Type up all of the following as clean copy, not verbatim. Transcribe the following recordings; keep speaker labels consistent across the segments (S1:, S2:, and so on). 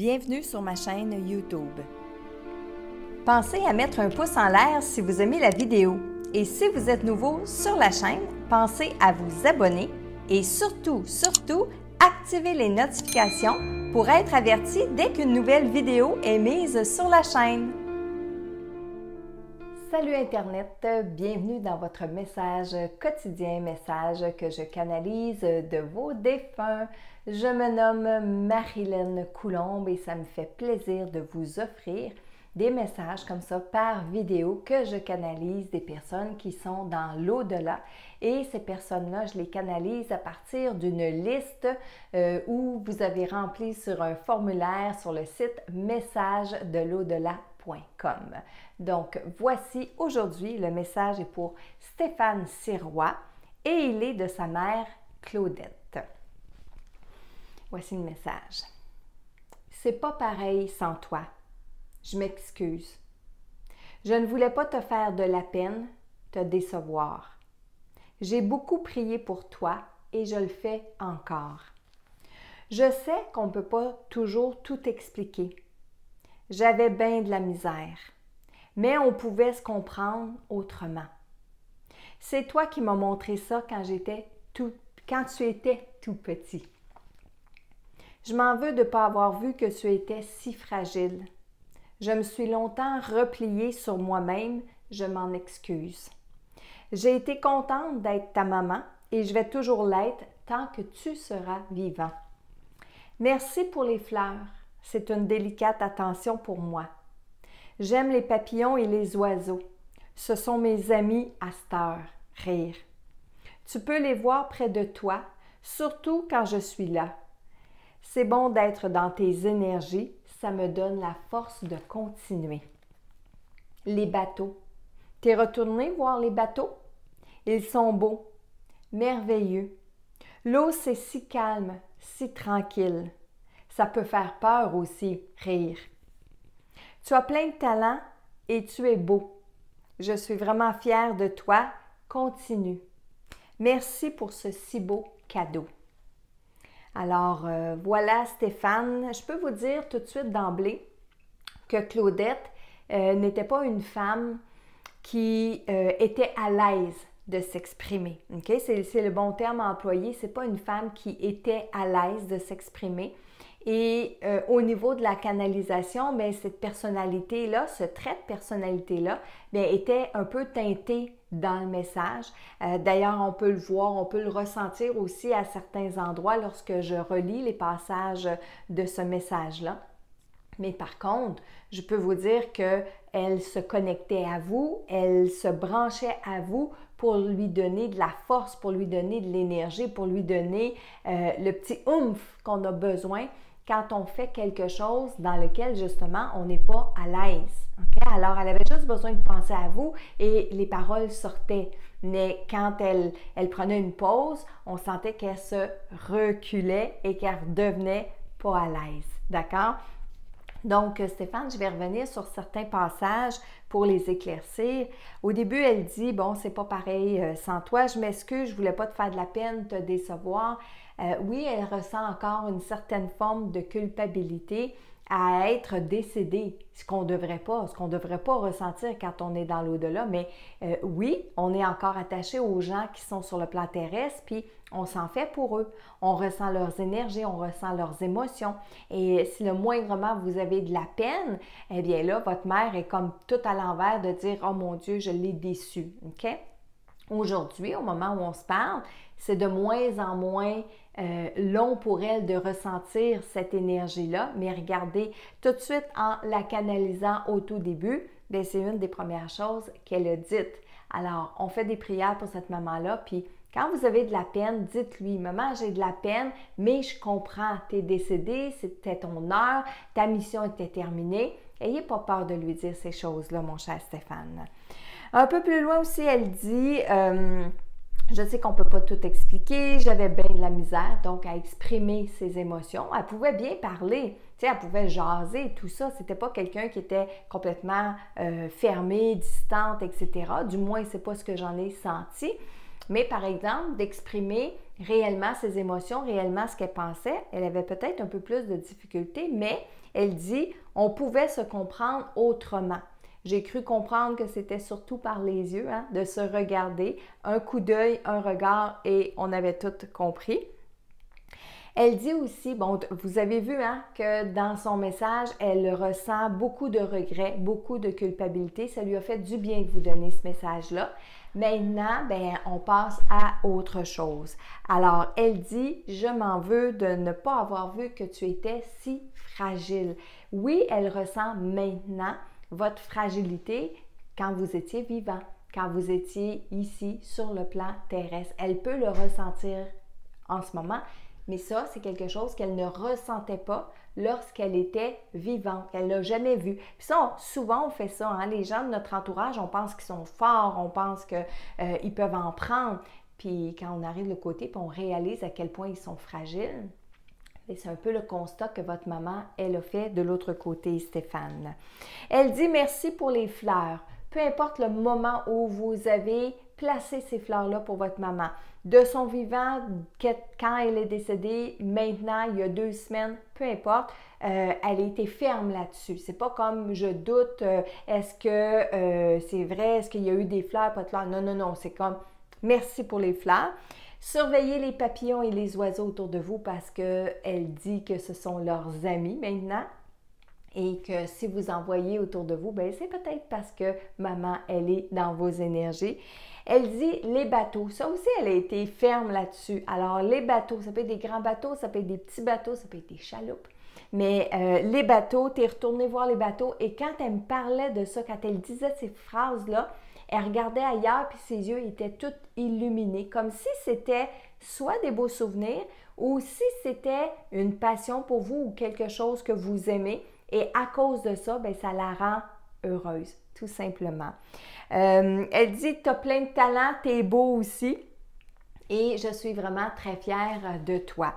S1: Bienvenue sur ma chaîne YouTube. Pensez à mettre un pouce en l'air si vous aimez la vidéo. Et si vous êtes nouveau sur la chaîne, pensez à vous abonner et surtout, activez les notifications pour être averti dès qu'une nouvelle vidéo est mise sur la chaîne. Salut Internet, bienvenue dans votre message quotidien, message que je canalise de vos défunts. Je me nomme Marilyn Coulombe et ça me fait plaisir de vous offrir des messages comme ça par vidéo que je canalise des personnes qui sont dans l'au-delà. Et ces personnes-là, je les canalise à partir d'une liste où vous avez rempli sur un formulaire sur le site messagedelaudelà.com. Donc, voici aujourd'hui, le message est pour Stéphane Sirois et il est de sa mère Claudette. Voici le message. C'est pas pareil sans toi. Je m'excuse. Je ne voulais pas te faire de la peine, te décevoir. J'ai beaucoup prié pour toi et je le fais encore. Je sais qu'on ne peut pas toujours tout expliquer. J'avais bien de la misère, mais on pouvait se comprendre autrement. C'est toi qui m'as montré ça quand tu étais tout petit. Je m'en veux de ne pas avoir vu que tu étais si fragile. Je me suis longtemps repliée sur moi-même, je m'en excuse. J'ai été contente d'être ta maman et je vais toujours l'être tant que tu seras vivant. Merci pour les fleurs, c'est une délicate attention pour moi. J'aime les papillons et les oiseaux. Ce sont mes amis à cette heure. Rire. Tu peux les voir près de toi, surtout quand je suis là. C'est bon d'être dans tes énergies, ça me donne la force de continuer. Les bateaux. T'es retourné voir les bateaux? Ils sont beaux, merveilleux. L'eau, c'est si calme, si tranquille. Ça peut faire peur aussi, rire. Tu as plein de talent et tu es beau. Je suis vraiment fière de toi. Continue. Merci pour ce si beau cadeau. Alors, voilà Stéphane, je peux vous dire tout de suite d'emblée que Claudette n'était pas une femme qui était à l'aise de s'exprimer. Okay? C'est le bon terme à employer, c'est pas une femme qui était à l'aise de s'exprimer. Et au niveau de la canalisation, bien, cette personnalité-là, ce trait de personnalité-là, bien, était un peu teinté dans le message. D'ailleurs, on peut le voir, on peut le ressentir aussi à certains endroits lorsque je relis les passages de ce message-là. Mais par contre, je peux vous dire qu'elle se connectait à vous, elle se branchait à vous pour lui donner de la force, pour lui donner de l'énergie, pour lui donner le petit oomph qu'on a besoin quand on fait quelque chose dans lequel, justement, on n'est pas à l'aise. Okay? Alors, elle avait juste besoin de penser à vous et les paroles sortaient. Mais quand elle prenait une pause, on sentait qu'elle se reculait et qu'elle redevenait pas à l'aise. D'accord? Donc, Stéphane, je vais revenir sur certains passages pour les éclaircir. Au début, elle dit, bon, c'est pas pareil sans toi, je m'excuse, je voulais pas te faire de la peine, te décevoir. Oui, elle ressent encore une certaine forme de culpabilité à être décédée, ce qu'on devrait pas ressentir quand on est dans l'au-delà, mais oui, on est encore attaché aux gens qui sont sur le plan terrestre, puis on s'en fait pour eux. On ressent leurs énergies, on ressent leurs émotions. Et si le moindrement vous avez de la peine, eh bien là, votre mère est comme tout à l'envers de dire « Oh mon Dieu, je l'ai déçu. » OK? Aujourd'hui, au moment où on se parle, c'est de moins en moins long pour elle de ressentir cette énergie-là. Mais regardez, tout de suite en la canalisant au tout début, bien, c'est une des premières choses qu'elle a dites. Alors, on fait des prières pour cette maman-là, puis quand vous avez de la peine, dites-lui, maman, j'ai de la peine, mais je comprends, tu es décédée, c'était ton heure, ta mission était terminée. N'ayez pas peur de lui dire ces choses-là, mon cher Stéphane. Un peu plus loin aussi, elle dit, je sais qu'on ne peut pas tout expliquer, j'avais bien de la misère, donc à exprimer ses émotions. Elle pouvait bien parler, tu sais, elle pouvait jaser, tout ça. C'était pas quelqu'un qui était complètement fermé, distante, etc. Du moins, c'est pas ce que j'en ai senti. Mais par exemple, d'exprimer réellement ses émotions, réellement ce qu'elle pensait, elle avait peut-être un peu plus de difficultés, mais Elle dit, on pouvait se comprendre autrement. J'ai cru comprendre que c'était surtout par les yeux, hein, de se regarder, un coup d'œil, un regard et on avait tout compris. Elle dit aussi, bon, vous avez vu hein, que dans son message, elle ressent beaucoup de regrets, beaucoup de culpabilité. Ça lui a fait du bien de vous donner ce message-là. Maintenant, ben, on passe à autre chose. Alors, elle dit, je m'en veux de ne pas avoir vu que tu étais si fragile. Oui, elle ressent maintenant votre fragilité quand vous étiez vivant, quand vous étiez ici sur le plan terrestre. Elle peut le ressentir en ce moment. Mais ça, c'est quelque chose qu'elle ne ressentait pas lorsqu'elle était vivante, qu'elle n'a jamais vu. Puis ça, souvent, on fait ça. Hein? Les gens de notre entourage, on pense qu'ils sont forts, on pense qu'ils peuvent en prendre. Puis quand on arrive de l'autre côté, puis on réalise à quel point ils sont fragiles. Et c'est un peu le constat que votre maman, elle a fait de l'autre côté, Stéphane. Elle dit merci pour les fleurs. Peu importe le moment où vous avez placé ces fleurs-là pour votre maman. De son vivant, quand elle est décédée, maintenant, il y a 2 semaines, peu importe, elle a été ferme là-dessus. C'est pas comme je doute, est-ce que c'est vrai, est-ce qu'il y a eu des fleurs, pas de fleurs? Non, non, non, c'est comme merci pour les fleurs. Surveillez les papillons et les oiseaux autour de vous parce qu'elle dit que ce sont leurs amis maintenant. Et que si vous en voyez autour de vous, ben c'est peut-être parce que maman, elle est dans vos énergies. Elle dit les bateaux. Ça aussi, elle a été ferme là-dessus. Alors, les bateaux, ça peut être des grands bateaux, ça peut être des petits bateaux, ça peut être des chaloupes. Mais les bateaux, tu es retourné voir les bateaux. Et quand elle me parlait de ça, quand elle disait ces phrases-là, elle regardait ailleurs puis ses yeux étaient tout illuminés, comme si c'était soit des beaux souvenirs ou si c'était une passion pour vous ou quelque chose que vous aimez. Et à cause de ça, bien, ça la rend heureuse, tout simplement. Elle dit, tu as plein de talent, tu es beau aussi et je suis vraiment très fière de toi.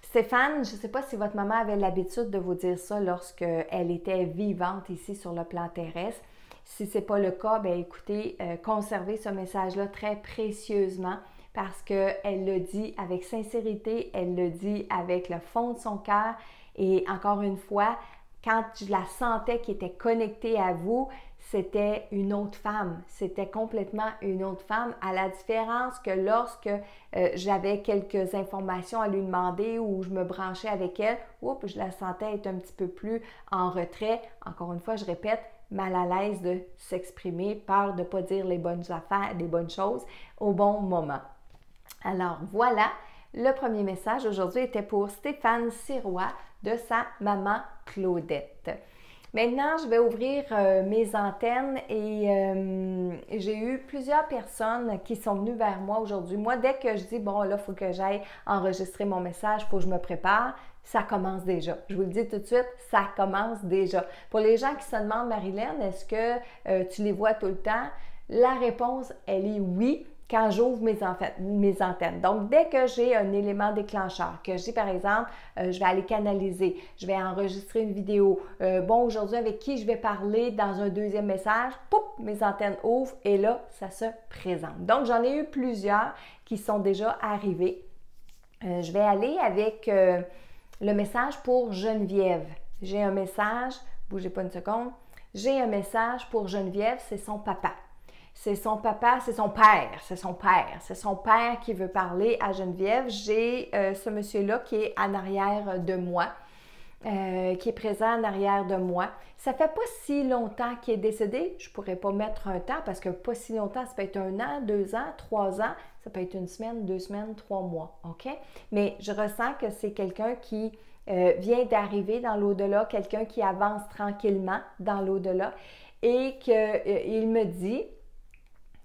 S1: Stéphane, je ne sais pas si votre maman avait l'habitude de vous dire ça lorsqu'elle était vivante ici sur le plan terrestre. Si ce n'est pas le cas, bien écoutez, conservez ce message-là très précieusement parce qu'elle le dit avec sincérité, elle le dit avec le fond de son cœur et encore une fois, quand je la sentais qui était connectée à vous, c'était une autre femme. C'était complètement une autre femme, à la différence que lorsque j'avais quelques informations à lui demander ou je me branchais avec elle, je la sentais être un petit peu plus en retrait. Encore une fois, je répète, mal à l'aise de s'exprimer, peur de ne pas dire les bonnes affaires, les bonnes choses au bon moment. Alors voilà, le premier message aujourd'hui était pour Stéphane Sirois de sa maman Claudette. Maintenant, je vais ouvrir mes antennes et j'ai eu plusieurs personnes qui sont venues vers moi aujourd'hui. Moi, dès que je dis, bon, là, il faut que j'aille enregistrer mon message, il faut que je me prépare, ça commence déjà. Je vous le dis tout de suite, ça commence déjà. Pour les gens qui se demandent, Marilyn, est-ce que tu les vois tout le temps? La réponse, elle est oui. Quand j'ouvre mes antennes. Donc, dès que j'ai un élément déclencheur, que je dis par exemple, je vais aller canaliser, je vais enregistrer une vidéo, bon, aujourd'hui, avec qui je vais parler dans un deuxième message, pouf, mes antennes ouvrent et là, ça se présente. Donc, j'en ai eu plusieurs qui sont déjà arrivés. Je vais aller avec le message pour Geneviève. J'ai un message, bougez pas une seconde, j'ai un message pour Geneviève, c'est son papa. C'est son papa, c'est son père qui veut parler à Geneviève. J'ai ce monsieur-là qui est en arrière de moi, qui est présent en arrière de moi. Ça fait pas si longtemps qu'il est décédé. Je pourrais pas mettre un temps parce que pas si longtemps, ça peut être 1 an, 2 ans, 3 ans. Ça peut être 1 semaine, 2 semaines, 3 mois, OK? Mais je ressens que c'est quelqu'un qui vient d'arriver dans l'au-delà, quelqu'un qui avance tranquillement dans l'au-delà et qu'il me dit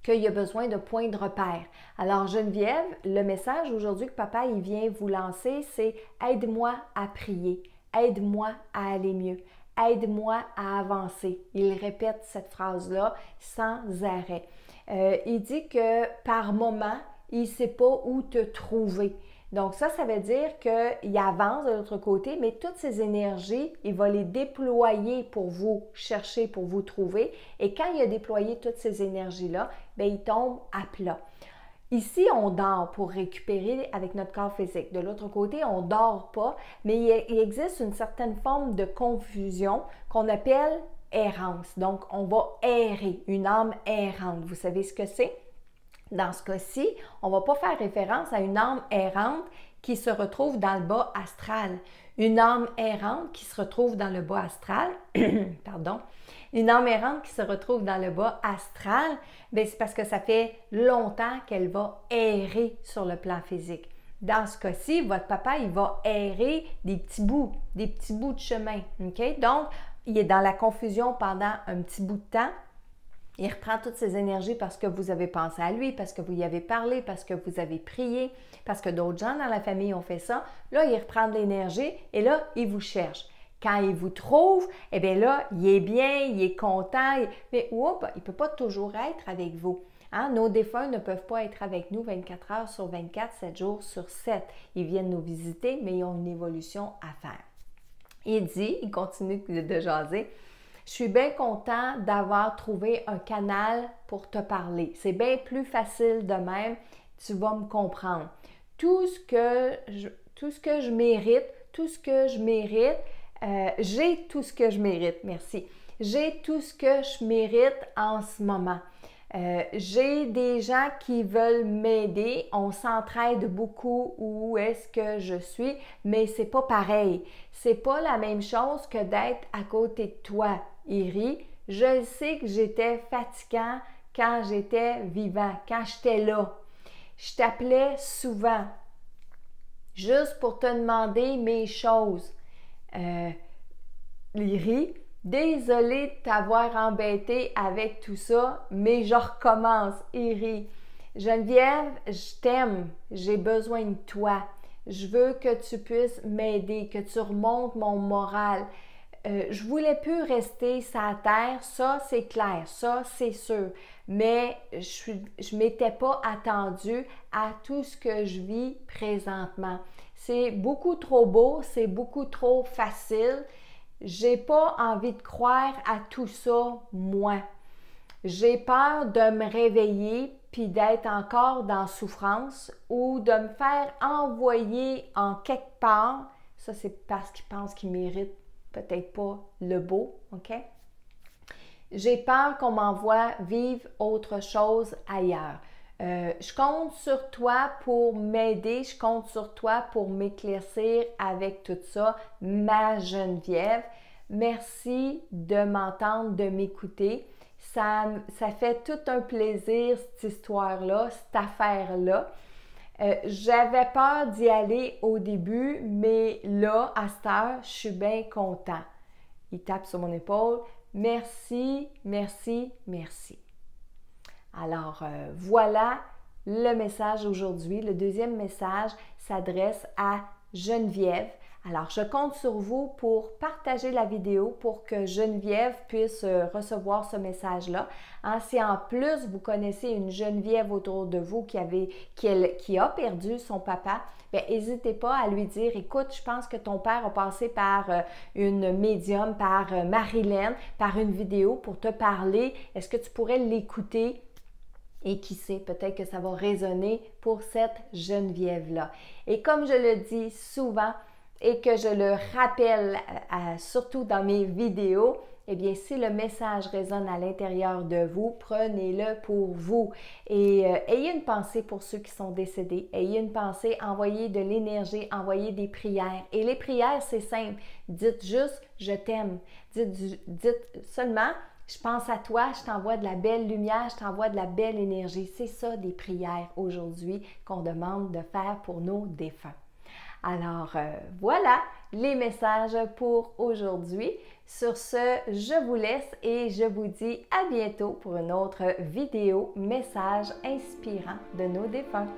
S1: qu'il y a besoin de points de repère. Alors Geneviève, le message aujourd'hui que papa il vient vous lancer, c'est « Aide-moi à prier, aide-moi à aller mieux, aide-moi à avancer ». Il répète cette phrase-là sans arrêt. Il dit que par moment, il ne sait pas où te trouver. Donc ça veut dire qu'il avance de l'autre côté, mais toutes ces énergies, il va les déployer pour vous chercher, pour vous trouver. Et quand il a déployé toutes ces énergies-là, bien, il tombe à plat. Ici, on dort pour récupérer avec notre corps physique. De l'autre côté, on ne dort pas, mais il existe une certaine forme de confusion qu'on appelle errance. Donc, on va errer, une âme errante. Vous savez ce que c'est? Dans ce cas-ci, on ne va pas faire référence à une âme errante qui se retrouve dans le bas astral. Une âme errante qui se retrouve dans le bas astral, pardon, une âme errante qui se retrouve dans le bas astral, bien, c'est parce que ça fait longtemps qu'elle va errer sur le plan physique. Dans ce cas-ci, votre papa, il va errer des petits bouts de chemin. OK? Donc, il est dans la confusion pendant un petit bout de temps. Il reprend toutes ses énergies parce que vous avez pensé à lui, parce que vous y avez parlé, parce que vous avez prié, parce que d'autres gens dans la famille ont fait ça. Là, il reprend de l'énergie et là, il vous cherche. Quand il vous trouve, eh bien là, il est bien, il est content, mais oups, il ne peut pas toujours être avec vous. Hein? Nos défunts ne peuvent pas être avec nous 24 heures sur 24, 7 jours sur 7. Ils viennent nous visiter, mais ils ont une évolution à faire. Il continue de jaser. Je suis bien content d'avoir trouvé un canal pour te parler. C'est bien plus facile de même, tu vas me comprendre. Tout ce que je mérite, j'ai tout ce que je mérite, merci. J'ai tout ce que je mérite en ce moment. J'ai des gens qui veulent m'aider, on s'entraide beaucoup où est-ce que je suis, mais c'est pas pareil. C'est pas la même chose que d'être à côté de toi, Iri. Je sais que j'étais fatigant quand j'étais vivant, quand j'étais là. Je t'appelais souvent, juste pour te demander mes choses. Iri, désolée de t'avoir embêté avec tout ça, mais je recommence, Iri. Geneviève, je t'aime, j'ai besoin de toi. Je veux que tu puisses m'aider, que tu remontes mon moral. Je voulais plus rester sur la terre, ça c'est clair, ça c'est sûr, mais je m'étais pas attendue à tout ce que je vis présentement. C'est beaucoup trop beau, c'est beaucoup trop facile. J'ai pas envie de croire à tout ça, moi. J'ai peur de me réveiller puis d'être encore dans souffrance ou de me faire envoyer en quelque part. Ça, c'est parce qu'ils pensent qu'ils méritent peut-être pas le beau, OK? J'ai peur qu'on m'envoie vivre autre chose ailleurs. Je compte sur toi pour m'aider, je compte sur toi pour m'éclaircir avec tout ça, ma Geneviève. Merci de m'entendre, de m'écouter. Ça fait tout un plaisir, cette histoire-là, cette affaire-là. J'avais peur d'y aller au début, mais là, à cette heure, je suis bien content. Il tape sur mon épaule. Merci, merci, merci. Alors, voilà le message aujourd'hui. Le deuxième message s'adresse à Geneviève. Alors, je compte sur vous pour partager la vidéo pour que Geneviève puisse recevoir ce message-là. Hein, si en plus vous connaissez une Geneviève autour de vous qui a perdu son papa, bien, n'hésitez pas à lui dire, écoute, je pense que ton père a passé par une médium, par Marilyn, par une vidéo pour te parler. Est-ce que tu pourrais l'écouter? Et qui sait, peut-être que ça va résonner pour cette Geneviève-là. Et comme je le dis souvent et que je le rappelle surtout dans mes vidéos, eh bien, si le message résonne à l'intérieur de vous, prenez-le pour vous. Et ayez une pensée pour ceux qui sont décédés. Ayez une pensée, envoyez de l'énergie, envoyez des prières. Et les prières, c'est simple. Dites juste « je t'aime ». Dites seulement « je pense à toi, je t'envoie de la belle lumière, je t'envoie de la belle énergie ». C'est ça des prières aujourd'hui qu'on demande de faire pour nos défunts. Alors, voilà les messages pour aujourd'hui. Sur ce, je vous laisse et je vous dis à bientôt pour une autre vidéo message inspirant de nos défunts.